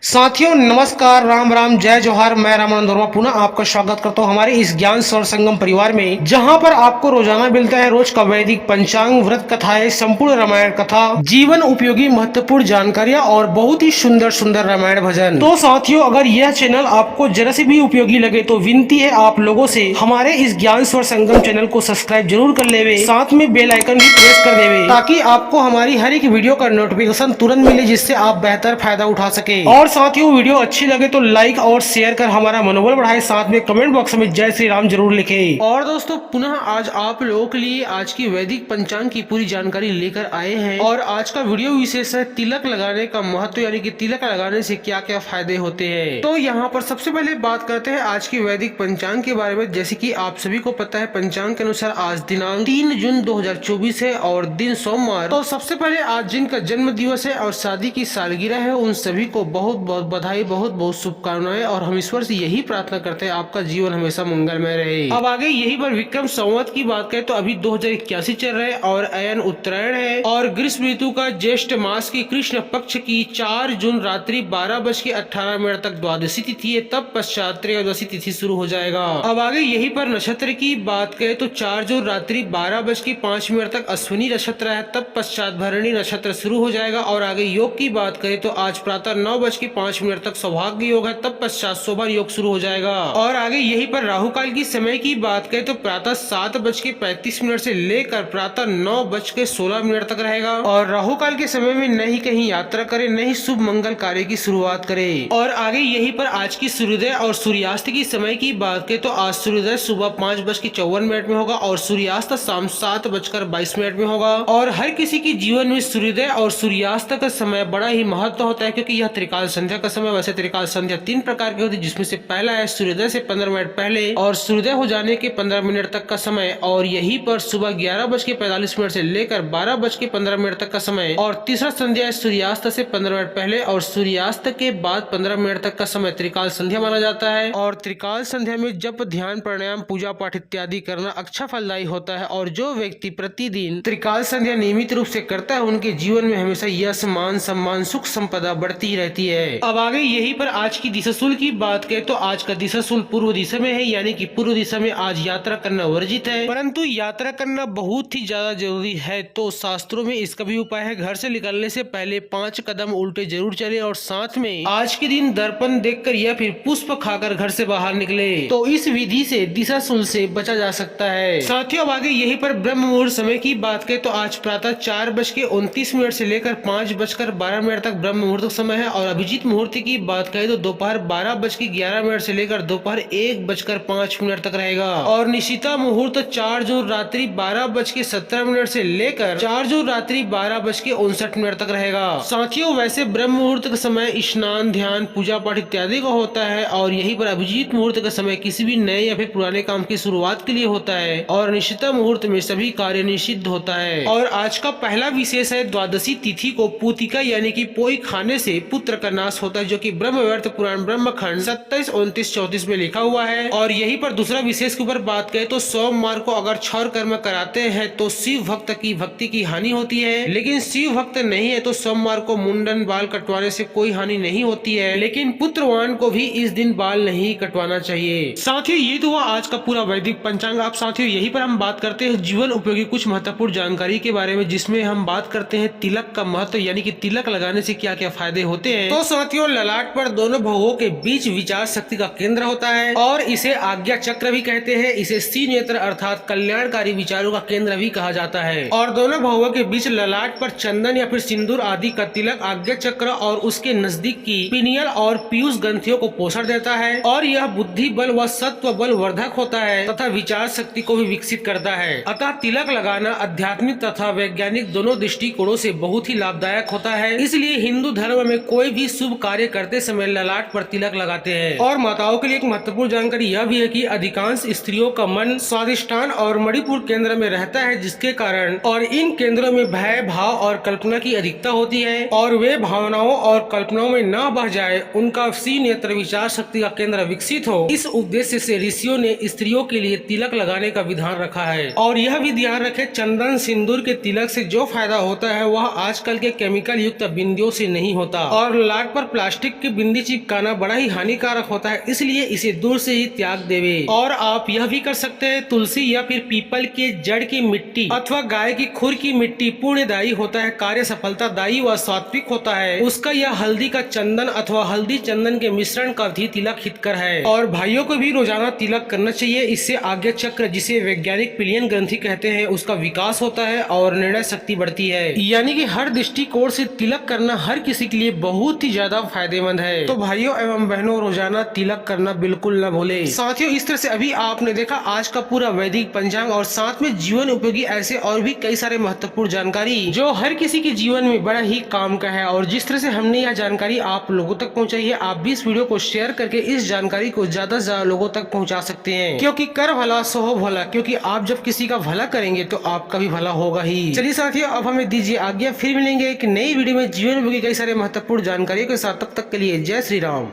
साथियों नमस्कार, राम राम, जय जोहार। मैं रामानंद वर्मा पुनः आपका स्वागत करता हूं हमारे इस ज्ञान स्वर संगम परिवार में, जहां पर आपको रोजाना मिलता है रोज का वैदिक पंचांग, व्रत कथाएं, संपूर्ण रामायण कथा, जीवन उपयोगी महत्वपूर्ण जानकारियां और बहुत ही सुंदर सुंदर रामायण भजन। तो साथियों, अगर यह चैनल आपको जरा से भी उपयोगी लगे तो विनती है आप लोगों से हमारे इस ज्ञान स्वर संगम चैनल को सब्सक्राइब जरूर कर लेवे, साथ में बेल आइकन भी प्रेस कर देवे, ताकि आपको हमारी हर एक वीडियो का नोटिफिकेशन तुरंत मिले, जिससे आप बेहतर फायदा उठा सके। और साथियों, वीडियो अच्छी लगे तो लाइक और शेयर कर हमारा मनोबल बढ़ाए, साथ में कमेंट बॉक्स में जय श्री राम जरूर लिखें। और दोस्तों, पुनः आज आप लोगों के लिए आज की वैदिक पंचांग की पूरी जानकारी लेकर आए हैं। और आज का वीडियो विशेष है तिलक लगाने का महत्व, यानी कि तिलक लगाने से क्या क्या फायदे होते हैं। तो यहाँ पर सबसे पहले बात करते हैं आज की वैदिक पंचांग के बारे में। जैसे कि आप सभी को पता है, पंचांग के अनुसार आज दिनांक 3 जून 2024 है और दिन सोमवार। तो सबसे पहले आज जिनका जन्म दिवस है और शादी की सालगिरह है, उन सभी को बहुत बहुत बधाई, बहुत बहुत शुभकामनाएं। और हम ईश्वर से यही प्रार्थना करते हैं आपका जीवन हमेशा मंगलमय रहे। अब आगे यही पर विक्रम संवत की बात करें तो अभी 2081 चल रहे और अयन उत्तरायण है और ग्रीष्म ऋतु का ज्येष्ठ मास की कृष्ण पक्ष की 4 जून रात्रि 12:18 तक द्वादशी तिथि है, तब पश्चात त्रयोदशी तिथि शुरू हो जाएगा। अब आगे यही पर नक्षत्र की बात करें तो 4 जून रात्रि 12:05 तक अश्विनी नक्षत्र है, तब पश्चात भरणी नक्षत्र शुरू हो जाएगा। और आगे योग की बात करें तो आज प्रातः 9:05 तक सौभाग्य योग है, तब पश्चात शोभन योग शुरू हो जाएगा। और आगे यही पर राहु काल की समय की बात करें तो प्रातः 7:35 से लेकर प्रातः 9:16 तक रहेगा। और राहु काल के समय में न ही कहीं यात्रा करे, न ही शुभ मंगल कार्य की शुरुआत करे। और आगे यही पर आज की सूर्योदय और सूर्यास्त की समय की बात करें तो आज सूर्योदय सुबह 5:54 में होगा और सूर्यास्त शाम 7:22 में होगा। और हर किसी के जीवन में सूर्योदय और सूर्यास्त का समय बड़ा ही महत्व होता है, क्योंकि यह त्रिकाल संध्या का समय। वैसे त्रिकाल संध्या 3 प्रकार की होती है, जिसमें से पहला है सूर्योदय से 15 मिनट पहले और सूर्योदय हो जाने के 15 मिनट तक का समय, और यही पर सुबह 11:45 से लेकर 12:15 तक का समय। और तीसरा संध्या है सूर्यास्त से 15 मिनट पहले और सूर्यास्त के बाद 15 मिनट तक का समय त्रिकाल संध्या माना जाता है। और त्रिकाल संध्या में जप, ध्यान, प्राणायाम, पूजा पाठ इत्यादि करना अच्छा फलदायी होता है। और जो व्यक्ति प्रतिदिन त्रिकाल संध्या नियमित रूप से करता है, उनके जीवन में हमेशा यश, मान, सम्मान, सुख संपदा बढ़ती रहती है। अब आगे यही पर आज की दिशाशूल की बात करें तो आज का दिशाशूल पूर्व दिशा में है, यानी कि पूर्व दिशा में आज यात्रा करना वर्जित है, परंतु यात्रा करना बहुत ही ज्यादा जरूरी है। तो शास्त्रों में इसका भी उपाय है, घर से निकलने से पहले 5 कदम उल्टे जरूर चले और साथ में आज के दिन दर्पण देखकर या फिर पुष्प खाकर घर से बाहर निकले। तो इस विधि से दिशाशूल से बचा जा सकता है। साथियों, अब आगे यही पर ब्रह्म मुहूर्त समय की बात करें तो आज प्रातः 4:29 से लेकर 5:12 तक ब्रह्म मुहूर्त समय है। और अभिजीत मुहूर्त की बात करें तो दोपहर 12:11 से लेकर दोपहर 1:05 तक रहेगा। और निशिता मुहूर्त 4 जून रात्रि 12:17 से लेकर 4 जून रात्रि 12:59 तक रहेगा। साथियों, वैसे ब्रह्म मुहूर्त का समय स्नान, ध्यान, पूजा पाठ इत्यादि का होता है। और यही पर अभिजीत मुहूर्त का समय किसी भी नए या फिर पुराने काम की शुरुआत के लिए होता है। और निशिता मुहूर्त में सभी कार्य निषिद्ध होता है। और आज का पहला विशेष है द्वादशी तिथि को पूतिका यानी कि पोई खाने से पुत्र का नाश होता है, जो कि ब्रह्मव्यर्थ पुराण ब्रह्मखंड 27, 29, 34 में लिखा हुआ है। और यही पर दूसरा विशेष के ऊपर बात करें तो सोमवार को अगर क्षौर कर्म कराते हैं तो शिव भक्त की भक्ति की हानि होती है, लेकिन शिव भक्त नहीं है तो सोमवार को मुंडन, बाल कटवाने से कोई हानि नहीं होती है, लेकिन पुत्रवान को भी इस दिन बाल नहीं कटवाना चाहिए। साथियों, ये तो हुआ आज का पूरा वैदिक पंचांग। आप साथियों, यही पर हम बात करते हैं जीवन उपयोगी कुछ महत्वपूर्ण जानकारी के बारे में, जिसमें हम बात करते हैं तिलक का महत्व, यानी कि तिलक लगाने से क्या क्या फायदे होते हैं। तो साथियों, ललाट पर दोनों भवों के बीच विचार शक्ति का केंद्र होता है और इसे आज्ञा चक्र भी कहते हैं। इसे सी नेत्र अर्थात कल्याणकारी विचारों का केंद्र भी कहा जाता है। और दोनों भवों के बीच ललाट पर चंदन या फिर सिंदूर आदि का तिलक आज्ञा चक्र और उसके नजदीक की पिनियल और पीयूष ग्रंथियों को पोषण देता है। और यह बुद्धि बल व सत्व बल वर्धक होता है तथा विचार शक्ति को भी विकसित करता है। अतः तिलक लगाना आध्यात्मिक तथा वैज्ञानिक दोनों दृष्टिकोणों से बहुत ही लाभदायक होता है। इसलिए हिंदू धर्म में कोई भी शुभ कार्य करते समय ललाट पर तिलक लगाते हैं। और माताओं के लिए एक महत्वपूर्ण जानकारी यह भी है कि अधिकांश स्त्रियों का मन स्वादिष्ठान और मणिपुर केंद्र में रहता है, जिसके कारण और इन केंद्रों में भय, भाव और कल्पना की अधिकता होती है। और वे भावनाओं और कल्पनाओं में न बह जाए, उनका सी नेत्र विचार शक्ति का केंद्र विकसित हो, इस उद्देश्य से ऋषियों ने स्त्रियों के लिए तिलक लगाने का विधान रखा है। और यह भी ध्यान रखें, चंदन सिंदूर के तिलक से जो फायदा होता है वह आजकल के केमिकल युक्त बिंदियों से नहीं होता। और ललाट पर प्लास्टिक की बिंदी चिपकाना बड़ा ही हानिकारक होता है, इसलिए इसे दूर से ही त्याग देवे। और आप यह भी कर सकते हैं, तुलसी या फिर पीपल के जड़ की मिट्टी अथवा गाय की खुर की मिट्टी पुण्यदायी होता है, कार्य सफलता दायी व सात्विक होता है। उसका यह हल्दी का चंदन अथवा हल्दी चंदन के मिश्रण का भी तिलक हितकर है। और भाइयों को भी रोजाना तिलक करना चाहिए। इससे आज्ञा चक्र, जिसे वैज्ञानिक पिलियन ग्रंथि कहते हैं, उसका विकास होता है और निर्णय शक्ति बढ़ती है। यानी कि हर दृष्टिकोण से तिलक करना हर किसी के लिए बहुत ही ज्यादा फायदेमंद है। तो भाइयों एवं बहनों, रोजाना तिलक करना बिल्कुल न भूले। साथियों, इस तरह से अभी आपने देखा आज का पूरा वैदिक पंचांग और साथ में जीवन उपयोगी ऐसे और भी कई सारे महत्वपूर्ण जानकारी जो हर किसी के जीवन में बड़ा ही काम का है। और जिस तरह से हमने यह जानकारी आप लोगों तक पहुंचाई है, आप भी इस वीडियो को शेयर करके इस जानकारी को ज्यादा से ज्यादा लोगों तक पहुंचा सकते हैं, क्योंकि कर भला सो हो भला। क्योंकि आप जब किसी का भला करेंगे तो आपका भी भला होगा ही। चलिए साथियों, अब हमें दीजिए आज्ञा, फिर मिलेंगे एक नई वीडियो में जीवन उपयोगी कई सारे महत्वपूर्ण जानकारियों के साथ। तब तक के लिए जय श्री राम।